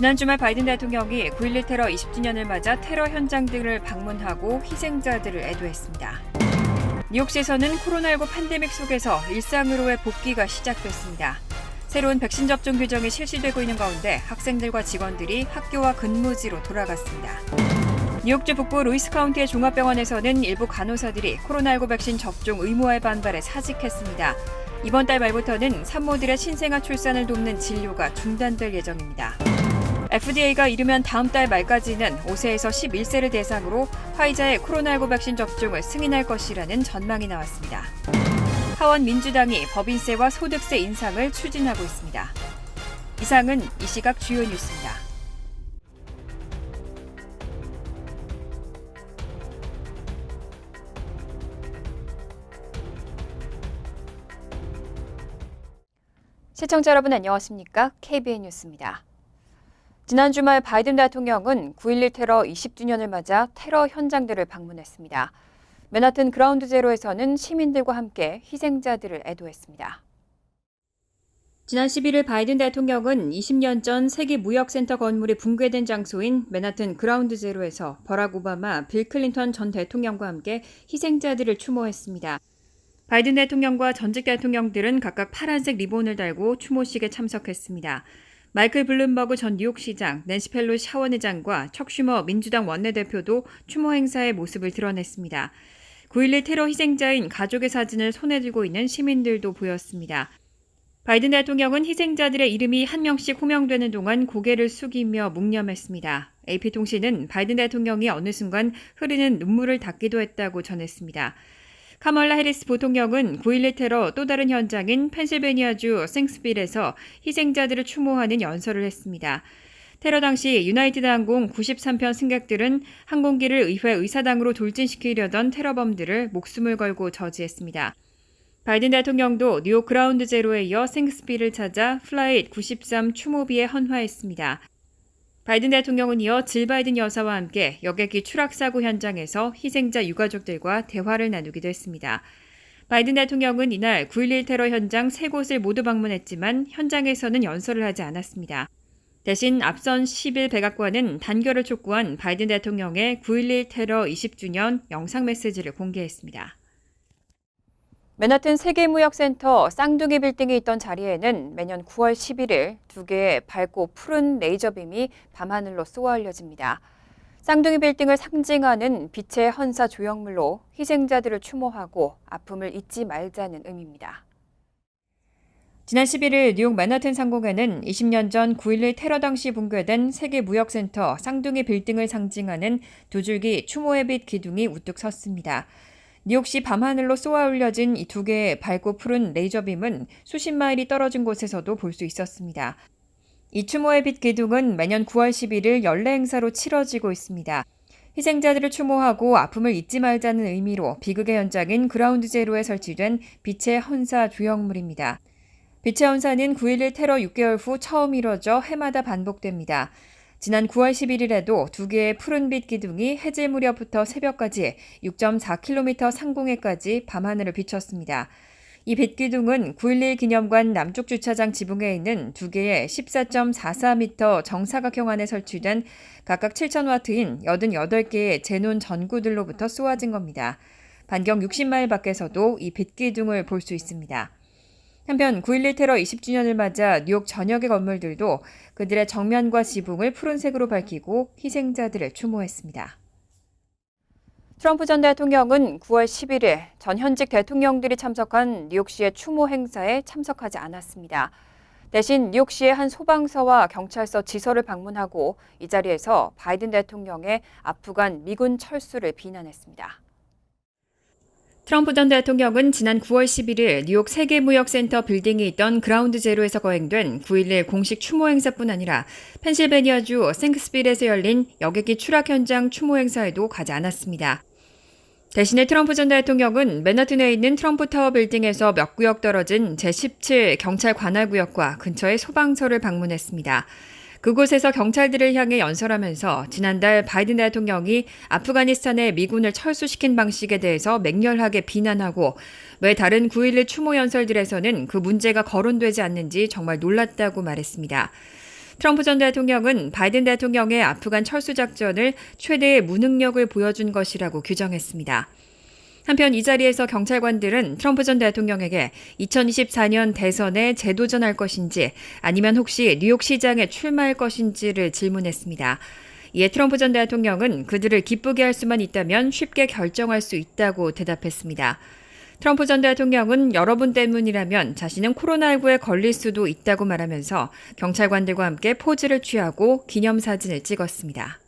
지난 주말 바이든 대통령이 9.11 테러 20주년을 맞아 테러 현장 등을 방문하고 희생자들을 애도했습니다. 뉴욕시에서는 코로나19 팬데믹 속에서 일상으로의 복귀가 시작됐습니다. 새로운 백신 접종 규정이 실시되고 있는 가운데 학생들과 직원들이 학교와 근무지로 돌아갔습니다. 뉴욕주 북부 루이스 카운티의 종합병원에서는 일부 간호사들이 코로나19 백신 접종 의무화에 반발해 사직했습니다. 이번 달 말부터는 산모들의 신생아 출산을 돕는 진료가 중단될 예정입니다. FDA가 이르면 다음 달 말까지는 5세에서 11세를 대상으로 화이자의 코로나19 백신 접종을 승인할 것이라는 전망이 나왔습니다. 하원 민주당이 법인세와 소득세 인상을 추진하고 있습니다. 이상은 이 시각 주요 뉴스입니다. 시청자 여러분 안녕하십니까? KBN 뉴스입니다. 지난 주말 바이든 대통령은 9.11 테러 20주년을 맞아 테러 현장들을 방문했습니다. 맨하튼 그라운드 제로에서는 시민들과 함께 희생자들을 애도했습니다. 지난 11일 바이든 대통령은 20년 전 세계무역센터 건물이 붕괴된 장소인 맨하튼 그라운드 제로에서 버락 오바마, 빌 클린턴 전 대통령과 함께 희생자들을 추모했습니다. 바이든 대통령과 전직 대통령들은 각각 파란색 리본을 달고 추모식에 참석했습니다. 마이클 블룸버그 전 뉴욕시장, 낸시 펠로시 하원의장과 척 슈머 민주당 원내대표도 추모 행사의 모습을 드러냈습니다. 9.11 테러 희생자인 가족의 사진을 손에 들고 있는 시민들도 보였습니다. 바이든 대통령은 희생자들의 이름이 한 명씩 호명되는 동안 고개를 숙이며 묵념했습니다. AP통신은 바이든 대통령이 어느 순간 흐르는 눈물을 닦기도 했다고 전했습니다. 카멀라 해리스 부통령은 9.11 테러 또 다른 현장인 펜실베니아주 생스빌에서 희생자들을 추모하는 연설을 했습니다. 테러 당시 유나이티드 항공 93편 승객들은 항공기를 의회 의사당으로 돌진시키려던 테러범들을 목숨을 걸고 저지했습니다. 바이든 대통령도 뉴욕 그라운드 제로에 이어 생스빌을 찾아 플라잇 93 추모비에 헌화했습니다. 바이든 대통령은 이어 질 바이든 여사와 함께 여객기 추락사고 현장에서 희생자 유가족들과 대화를 나누기도 했습니다. 바이든 대통령은 이날 9.11 테러 현장 3곳을 모두 방문했지만 현장에서는 연설을 하지 않았습니다. 대신 앞선 10일 백악관은 단결을 촉구한 바이든 대통령의 9.11 테러 20주년 영상 메시지를 공개했습니다. 맨하튼 세계무역센터 쌍둥이 빌딩이 있던 자리에는 매년 9월 11일 2개의 밝고 푸른 레이저빔이 밤하늘로 쏘아 올려집니다. 쌍둥이 빌딩을 상징하는 빛의 헌사 조형물로 희생자들을 추모하고 아픔을 잊지 말자는 의미입니다. 지난 11일 뉴욕 맨하튼 상공에는 20년 전 9.11 테러 당시 붕괴된 세계무역센터 쌍둥이 빌딩을 상징하는 두 줄기 추모의 빛 기둥이 우뚝 섰습니다. 뉴욕시 밤하늘로 쏘아 올려진 이 2개의 밝고 푸른 레이저빔은 수십 마일이 떨어진 곳에서도 볼 수 있었습니다. 이 추모의 빛 기둥은 매년 9월 11일 연례 행사로 치러지고 있습니다. 희생자들을 추모하고 아픔을 잊지 말자는 의미로 비극의 현장인 그라운드 제로에 설치된 빛의 헌사 조형물입니다. 빛의 헌사는 9.11 테러 6개월 후 처음 이뤄져 해마다 반복됩니다. 지난 9월 11일에도 2개의 푸른빛 기둥이 해질 무렵부터 새벽까지 6.4km 상공에까지 밤하늘을 비췄습니다. 이 빛 기둥은 9.11 기념관 남쪽 주차장 지붕에 있는 2개의 14.44m 정사각형 안에 설치된 각각 7,000와트인 88개의 제논 전구들로부터 쏘아진 겁니다. 반경 60마일 밖에서도 이 빛 기둥을 볼 수 있습니다. 한편 9.11 테러 20주년을 맞아 뉴욕 전역의 건물들도 그들의 정면과 지붕을 푸른색으로 밝히고 희생자들을 추모했습니다. 트럼프 전 대통령은 9월 11일 전 현직 대통령들이 참석한 뉴욕시의 추모 행사에 참석하지 않았습니다. 대신 뉴욕시의 한 소방서와 경찰서 지서를 방문하고 이 자리에서 바이든 대통령의 아프간 미군 철수를 비난했습니다. 트럼프 전 대통령은 지난 9월 11일 뉴욕 세계무역센터 빌딩이 있던 그라운드 제로에서 거행된 9.11 공식 추모 행사뿐 아니라 펜실베니아주 생스빌에서 열린 여객기 추락 현장 추모 행사에도 가지 않았습니다. 대신에 트럼프 전 대통령은 맨하튼에 있는 트럼프 타워 빌딩에서 몇 구역 떨어진 제17 경찰 관할구역과 근처의 소방서를 방문했습니다. 그곳에서 경찰들을 향해 연설하면서 지난달 바이든 대통령이 아프가니스탄에 미군을 철수시킨 방식에 대해서 맹렬하게 비난하고 왜 다른 9.11 추모 연설들에서는 그 문제가 거론되지 않는지 정말 놀랐다고 말했습니다. 트럼프 전 대통령은 바이든 대통령의 아프간 철수 작전을 최대의 무능력을 보여준 것이라고 규정했습니다. 한편 이 자리에서 경찰관들은 트럼프 전 대통령에게 2024년 대선에 재도전할 것인지 아니면 혹시 뉴욕시장에 출마할 것인지를 질문했습니다. 이에 트럼프 전 대통령은 그들을 기쁘게 할 수만 있다면 쉽게 결정할 수 있다고 대답했습니다. 트럼프 전 대통령은 여러분 때문이라면 자신은 코로나19에 걸릴 수도 있다고 말하면서 경찰관들과 함께 포즈를 취하고 기념사진을 찍었습니다.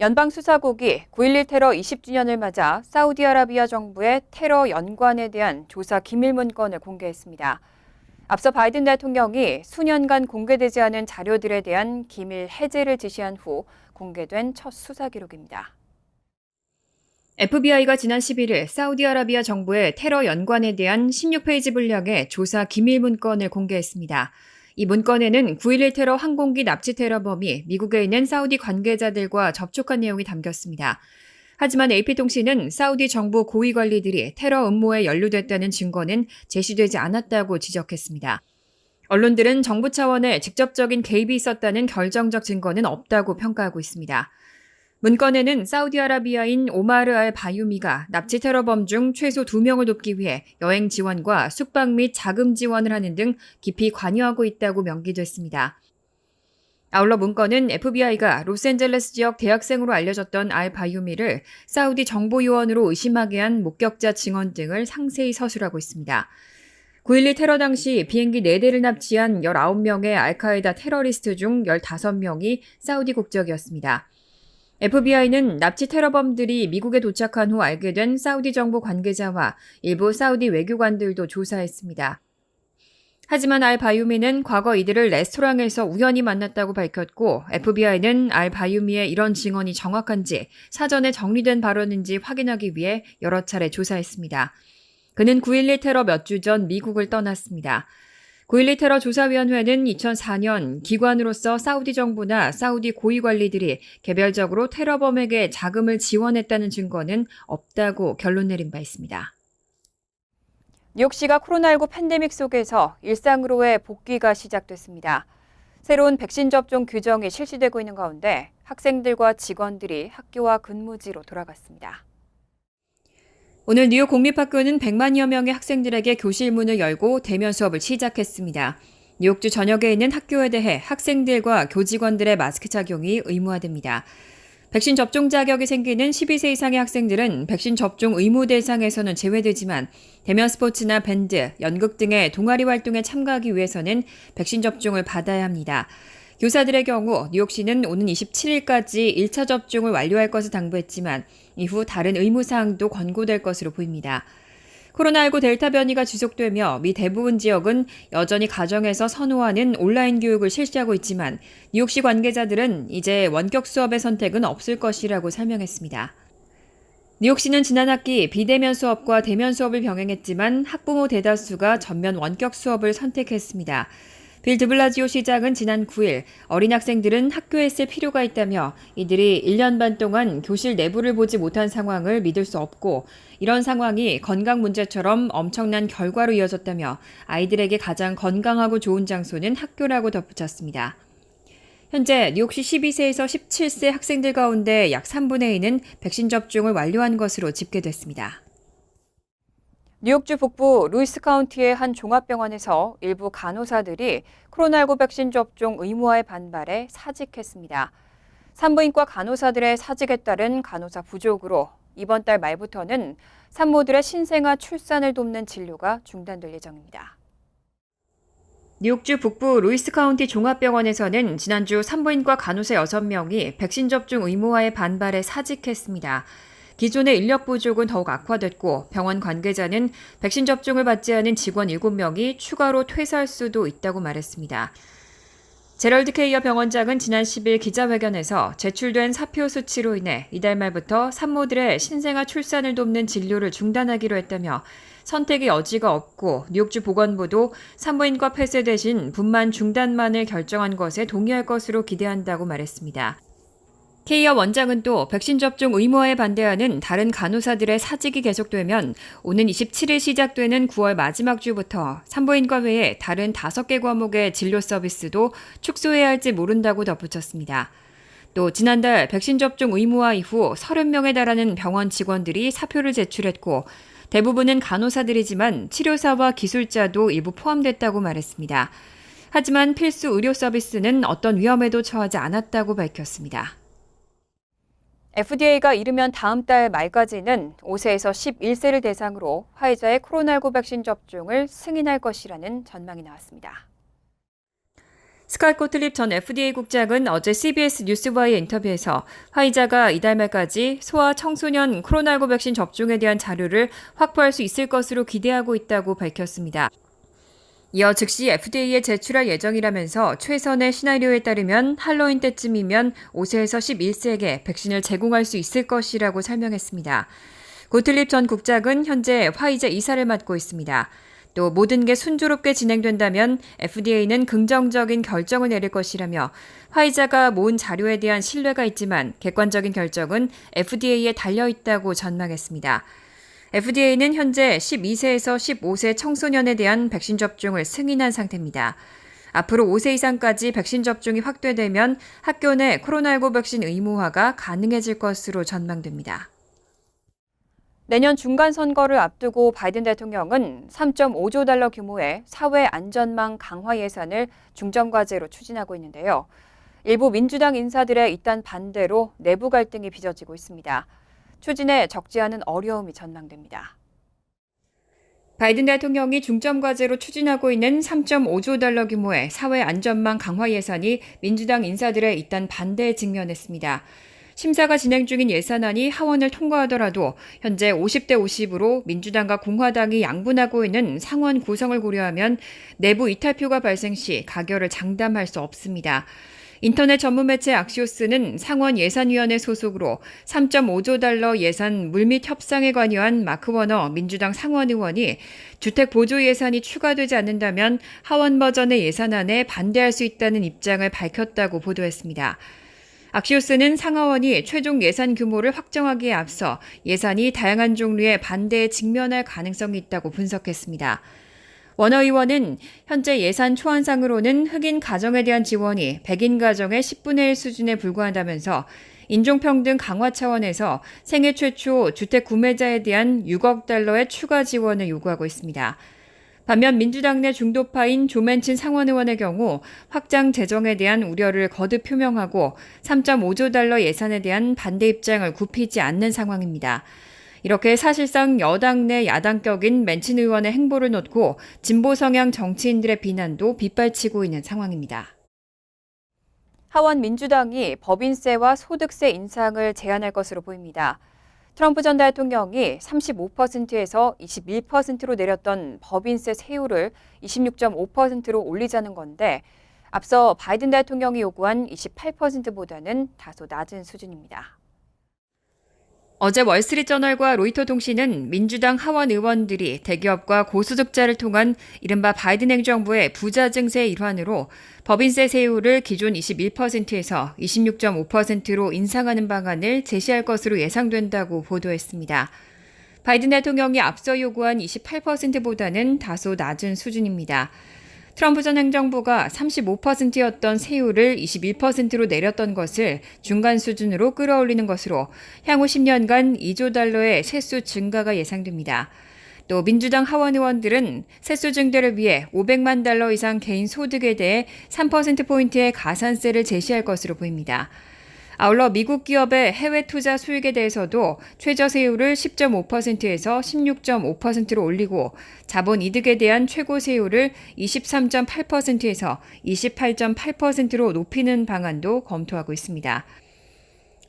연방수사국이 9.11 테러 20주년을 맞아 사우디아라비아 정부의 테러 연관에 대한 조사 기밀문건을 공개했습니다. 앞서 바이든 대통령이 수년간 공개되지 않은 자료들에 대한 기밀 해제를 지시한 후 공개된 첫 수사 기록입니다. FBI가 지난 11일 사우디아라비아 정부의 테러 연관에 대한 16페이지 분량의 조사 기밀 문건을 공개했습니다. 이 문건에는 9.11 테러 항공기 납치 테러범이 미국에 있는 사우디 관계자들과 접촉한 내용이 담겼습니다. 하지만 AP통신은 사우디 정부 고위 관리들이 테러 음모에 연루됐다는 증거는 제시되지 않았다고 지적했습니다. 언론들은 정부 차원의 직접적인 개입이 있었다는 결정적 증거는 없다고 평가하고 있습니다. 문건에는 사우디아라비아인 오마르 알 바유미가 납치 테러범 중 최소 2명을 돕기 위해 여행 지원과 숙박 및 자금 지원을 하는 등 깊이 관여하고 있다고 명기됐습니다. 아울러 문건은 FBI가 로스앤젤레스 지역 대학생으로 알려졌던 알 바유미를 사우디 정보요원으로 의심하게 한 목격자 증언 등을 상세히 서술하고 있습니다. 9.12 테러 당시 비행기 4대를 납치한 19명의 알카에다 테러리스트 중 15명이 사우디 국적이었습니다. FBI는 납치 테러범들이 미국에 도착한 후 알게 된 사우디 정부 관계자와 일부 사우디 외교관들도 조사했습니다. 하지만 알 바유미는 과거 이들을 레스토랑에서 우연히 만났다고 밝혔고 FBI는 알 바유미의 이런 증언이 정확한지 사전에 정리된 발언인지 확인하기 위해 여러 차례 조사했습니다. 그는 9.11 테러 몇 주 전 미국을 떠났습니다. 9.12 테러 조사위원회는 2004년 기관으로서 사우디 정부나 사우디 고위 관리들이 개별적으로 테러범에게 자금을 지원했다는 증거는 없다고 결론 내린 바 있습니다. 뉴욕시가 코로나19 팬데믹 속에서 일상으로의 복귀가 시작됐습니다. 새로운 백신 접종 규정이 실시되고 있는 가운데 학생들과 직원들이 학교와 근무지로 돌아갔습니다. 오늘 뉴욕 공립학교는 100만여 명의 학생들에게 교실 문을 열고 대면 수업을 시작했습니다. 뉴욕주 전역에 있는 학교에 대해 학생들과 교직원들의 마스크 착용이 의무화됩니다. 백신 접종 자격이 생기는 12세 이상의 학생들은 백신 접종 의무 대상에서는 제외되지만 대면 스포츠나 밴드, 연극 등의 동아리 활동에 참가하기 위해서는 백신 접종을 받아야 합니다. 교사들의 경우 뉴욕시는 오는 27일까지 1차 접종을 완료할 것을 당부했지만 이후 다른 의무사항도 권고될 것으로 보입니다. 코로나19 델타 변이가 지속되며 미 대부분 지역은 여전히 가정에서 선호하는 온라인 교육을 실시하고 있지만 뉴욕시 관계자들은 이제 원격 수업의 선택은 없을 것이라고 설명했습니다. 뉴욕시는 지난 학기 비대면 수업과 대면 수업을 병행했지만 학부모 대다수가 전면 원격 수업을 선택했습니다. 빌 드블라지오 시장은 지난 9일 어린 학생들은 학교에 있을 필요가 있다며 이들이 1년 반 동안 교실 내부를 보지 못한 상황을 믿을 수 없고 이런 상황이 건강 문제처럼 엄청난 결과로 이어졌다며 아이들에게 가장 건강하고 좋은 장소는 학교라고 덧붙였습니다. 현재 뉴욕시 12세에서 17세 학생들 가운데 약 3분의 2는 백신 접종을 완료한 것으로 집계됐습니다. 뉴욕주 북부 루이스 카운티의 한 종합병원에서 일부 간호사들이 코로나19 백신 접종 의무화에 반발해 사직했습니다. 산부인과 간호사들의 사직에 따른 간호사 부족으로 이번 달 말부터는 산모들의 신생아 출산을 돕는 진료가 중단될 예정입니다. 뉴욕주 북부 루이스 카운티 종합병원에서는 지난주 산부인과 간호사 6명이 백신 접종 의무화에 반발해 사직했습니다. 기존의 인력 부족은 더욱 악화됐고 병원 관계자는 백신 접종을 받지 않은 직원 7명이 추가로 퇴사할 수도 있다고 말했습니다. 제럴드 케이어 병원장은 지난 10일 기자회견에서 제출된 사표 수치로 인해 이달 말부터 산모들의 신생아 출산을 돕는 진료를 중단하기로 했다며 선택의 여지가 없고 뉴욕주 보건부도 산부인과 폐쇄 대신 분만 중단만을 결정한 것에 동의할 것으로 기대한다고 말했습니다. K이어 원장은 또 백신 접종 의무화에 반대하는 다른 간호사들의 사직이 계속되면 오는 27일 시작되는 9월 마지막 주부터 산부인과 외에 다른 5개 과목의 진료 서비스도 축소해야 할지 모른다고 덧붙였습니다. 또 지난달 백신 접종 의무화 이후 30명에 달하는 병원 직원들이 사표를 제출했고 대부분은 간호사들이지만 치료사와 기술자도 일부 포함됐다고 말했습니다. 하지만 필수 의료 서비스는 어떤 위험에도 처하지 않았다고 밝혔습니다. FDA가 이르면 다음 달 말까지는 5세에서 11세를 대상으로 화이자의 코로나19 백신 접종을 승인할 것이라는 전망이 나왔습니다. 스캇 고틀립 전 FDA 국장은 어제 CBS 뉴스와의 인터뷰에서 화이자가 이달 말까지 소아 청소년 코로나19 백신 접종에 대한 자료를 확보할 수 있을 것으로 기대하고 있다고 밝혔습니다. 이어 즉시 FDA에 제출할 예정이라면서 최선의 시나리오에 따르면 할로윈 때쯤이면 5세에서 11세에게 백신을 제공할 수 있을 것이라고 설명했습니다. 고틀립 전 국장은 현재 화이자 이사를 맡고 있습니다. 또 모든 게 순조롭게 진행된다면 FDA는 긍정적인 결정을 내릴 것이라며 화이자가 모은 자료에 대한 신뢰가 있지만 객관적인 결정은 FDA에 달려있다고 전망했습니다. FDA는 현재 12세에서 15세 청소년에 대한 백신 접종을 승인한 상태입니다. 앞으로 5세 이상까지 백신 접종이 확대되면 학교 내 코로나19 백신 의무화가 가능해질 것으로 전망됩니다. 내년 중간선거를 앞두고 바이든 대통령은 3.5조 달러 규모의 사회 안전망 강화 예산을 중점과제로 추진하고 있는데요. 일부 민주당 인사들의 이딴 반대로 내부 갈등이 빚어지고 있습니다. 추진에 적지 않은 어려움이 전망됩니다. 바이든 대통령이 중점과제로 추진하고 있는 3.5조 달러 규모의 사회 안전망 강화 예산이 민주당 인사들의 이딴 반대에 직면했습니다. 심사가 진행 중인 예산안이 하원을 통과하더라도 현재 50대 50으로 민주당과 공화당이 양분하고 있는 상원 구성을 고려하면 내부 이탈표가 발생 시 가결을 장담할 수 없습니다. 인터넷 전문 매체 악시오스는 상원 예산위원회 소속으로 3.5조 달러 예산 물밑 협상에 관여한 마크 워너 민주당 상원 의원이 주택 보조 예산이 추가되지 않는다면 하원 버전의 예산안에 반대할 수 있다는 입장을 밝혔다고 보도했습니다. 악시오스는 상하원이 최종 예산 규모를 확정하기에 앞서 예산이 다양한 종류의 반대에 직면할 가능성이 있다고 분석했습니다. 워너 의원은 현재 예산 초안상으로는 흑인 가정에 대한 지원이 백인 가정의 10분의 1 수준에 불과하다면서 인종평등 강화 차원에서 생애 최초 주택 구매자에 대한 6억 달러의 추가 지원을 요구하고 있습니다. 반면 민주당 내 중도파인 조 맨친 상원 의원의 경우 확장 재정에 대한 우려를 거듭 표명하고 3.5조 달러 예산에 대한 반대 입장을 굽히지 않는 상황입니다. 이렇게 사실상 여당 내 야당 격인 맨친 의원의 행보를 놓고 진보 성향 정치인들의 비난도 빗발치고 있는 상황입니다. 하원 민주당이 법인세와 소득세 인상을 제한할 것으로 보입니다. 트럼프 전 대통령이 35%에서 21%로 내렸던 법인세 세율을 26.5%로 올리자는 건데 앞서 바이든 대통령이 요구한 28%보다는 다소 낮은 수준입니다. 어제 월스트리트저널과 로이터 통신은 민주당 하원 의원들이 대기업과 고소득자를 통한 이른바 바이든 행정부의 부자 증세의 일환으로 법인세 세율을 기존 21%에서 26.5%로 인상하는 방안을 제시할 것으로 예상된다고 보도했습니다. 바이든 대통령이 앞서 요구한 28%보다는 다소 낮은 수준입니다. 트럼프 전 행정부가 35%였던 세율을 21%로 내렸던 것을 중간 수준으로 끌어올리는 것으로 향후 10년간 2조 달러의 세수 증가가 예상됩니다. 또 민주당 하원 의원들은 세수 증대를 위해 500만 달러 이상 개인 소득에 대해 3%포인트의 가산세를 제시할 것으로 보입니다. 아울러 미국 기업의 해외 투자 수익에 대해서도 최저세율을 10.5%에서 16.5%로 올리고 자본 이득에 대한 최고세율을 23.8%에서 28.8%로 높이는 방안도 검토하고 있습니다.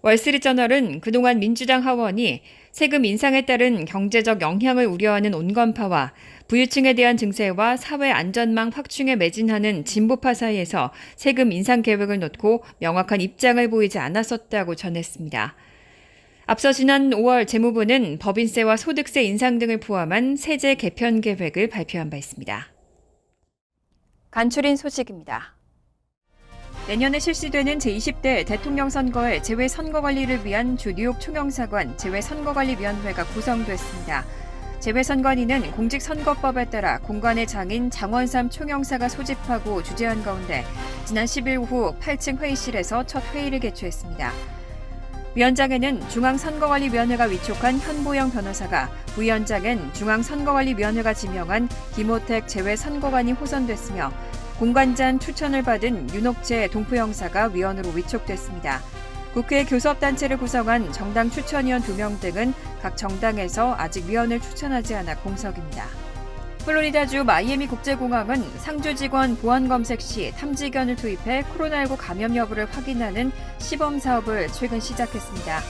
월스트리트저널은 그동안 민주당 하원이 세금 인상에 따른 경제적 영향을 우려하는 온건파와 부유층에 대한 증세와 사회 안전망 확충에 매진하는 진보파 사이에서 세금 인상 계획을 놓고 명확한 입장을 보이지 않았었다고 전했습니다. 앞서 지난 5월 재무부는 법인세와 소득세 인상 등을 포함한 세제 개편 계획을 발표한 바 있습니다. 간추린 소식입니다. 내년에 실시되는 제20대 대통령 선거의 재외선거관리를 위한 주 뉴욕 총영사관 재외선거관리위원회가 구성됐습니다. 재외선관위는 공직선거법에 따라 공관의 장인 장원삼 총영사가 소집하고 주재한 가운데 지난 10일 오후 8층 회의실에서 첫 회의를 개최했습니다. 위원장에는 중앙선거관리위원회가 위촉한 현보영 변호사가, 부위원장엔 중앙선거관리위원회가 지명한 김호택 재외선거관이 호선됐으며 공관장 추천을 받은 윤옥재 동포영사가 위원으로 위촉됐습니다. 국회 교섭단체를 구성한 정당 추천위원 2명 등은 각 정당에서 아직 위원을 추천하지 않아 공석입니다. 플로리다주 마이애미 국제공항은 상주 직원 보안 검색 시 탐지견을 투입해 코로나19 감염 여부를 확인하는 시범 사업을 최근 시작했습니다.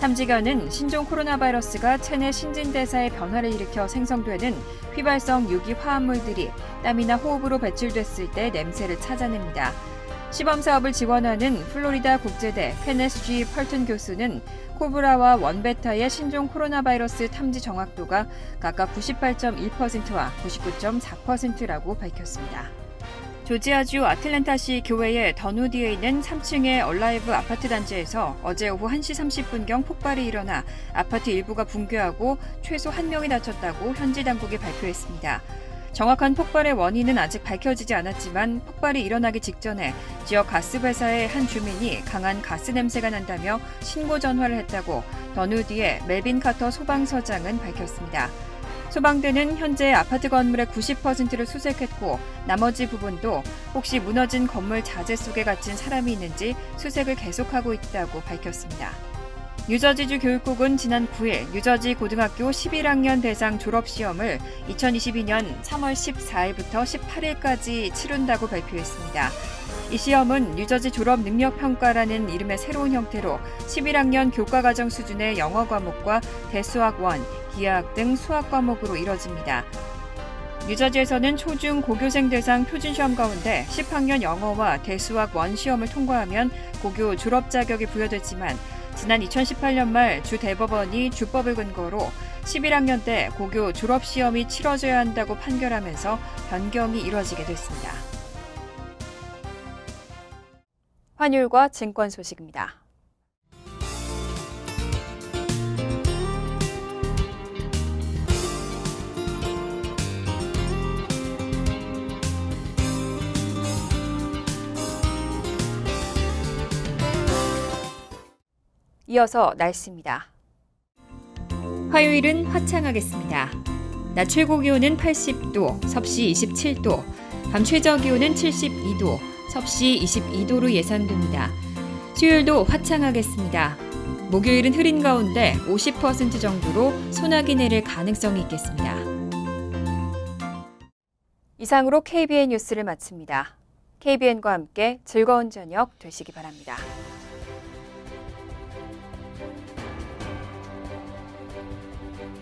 탐지견은 신종 코로나 바이러스가 체내 신진대사의 변화를 일으켜 생성되는 휘발성 유기 화합물들이 땀이나 호흡으로 배출됐을 때 냄새를 찾아냅니다. 시범 사업을 지원하는 플로리다 국제대 케네스 G. 펄튼 교수는 코브라와 원베타의 신종 코로나 바이러스 탐지 정확도가 각각 98.1%와 99.4%라고 밝혔습니다. 조지아주 아틀랜타시 교외의 더누디에 있는 3층의 얼라이브 아파트 단지에서 어제 오후 1시 30분경 폭발이 일어나 아파트 일부가 붕괴하고 최소 1명이 다쳤다고 현지 당국이 발표했습니다. 정확한 폭발의 원인은 아직 밝혀지지 않았지만 폭발이 일어나기 직전에 지역 가스회사의 한 주민이 강한 가스 냄새가 난다며 신고 전화를 했다고 더누디의 멜빈 카터 소방서장은 밝혔습니다. 소방대는 현재 아파트 건물의 90%를 수색했고 나머지 부분도 혹시 무너진 건물 자재 속에 갇힌 사람이 있는지 수색을 계속하고 있다고 밝혔습니다. 뉴저지주 교육국은 지난 9일 뉴저지 고등학교 11학년 대상 졸업시험을 2022년 3월 14일부터 18일까지 치른다고 발표했습니다. 이 시험은 뉴저지 졸업능력평가라는 이름의 새로운 형태로 11학년 교과과정 수준의 영어 과목과 대수학 1, 기하학 등 수학 과목으로 이뤄집니다. 뉴저지에서는 초중 고교생 대상 표준시험 가운데 10학년 영어와 대수학 1 시험을 통과하면 고교 졸업 자격이 부여됐지만 지난 2018년 말 주 대법원이 주법을 근거로 11학년 때 고교 졸업시험이 치러져야 한다고 판결하면서 변경이 이뤄지게 됐습니다. 환율과 증권 소식입니다. 이어서 날씨입니다. 화요일은 화창하겠습니다. 낮 최고 기온은 80도, 섭씨 27도, 밤 최저 기온은 72도, 섭씨 22도로 예상됩니다. 수요일도 화창하겠습니다. 목요일은 흐린 가운데 50% 정도로 소나기 내릴 가능성이 있겠습니다. 이상으로 KBN 뉴스를 마칩니다. KBN과 함께 즐거운 저녁 되시기 바랍니다.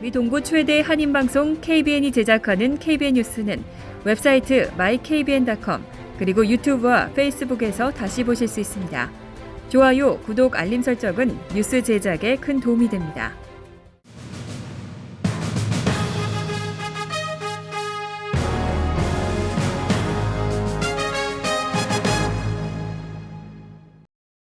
미 동부 최대 한인방송 KBN이 제작하는 KBN 뉴스는 웹사이트 mykbn.com 그리고 유튜브와 페이스북에서 다시 보실 수 있습니다. 좋아요, 구독, 알림 설정은 뉴스 제작에 큰 도움이 됩니다.